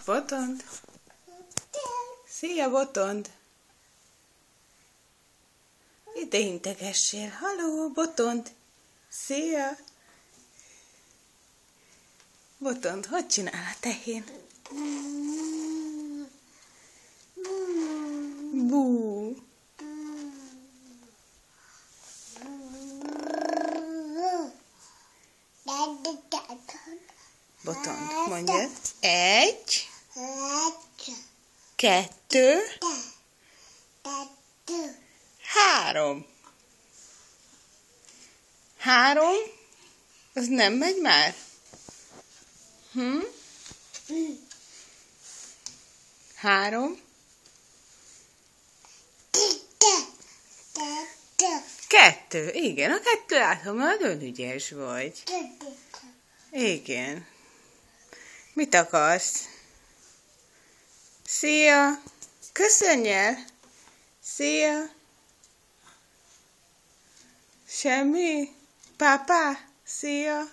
Botond. Szia, Botond. Ide integessél. Halló, Botond. Szia. Botond, hogy csinál a tehén? Bú. Botond, mondja. 1, 2, 3. 3? Az nem megy már? 3. 2. Igen, a 2 látom, nagyon ügyes vagy. Igen. Mit akarsz? Szia! Köszönj el! Szia! Semmi? Pápá? Szia!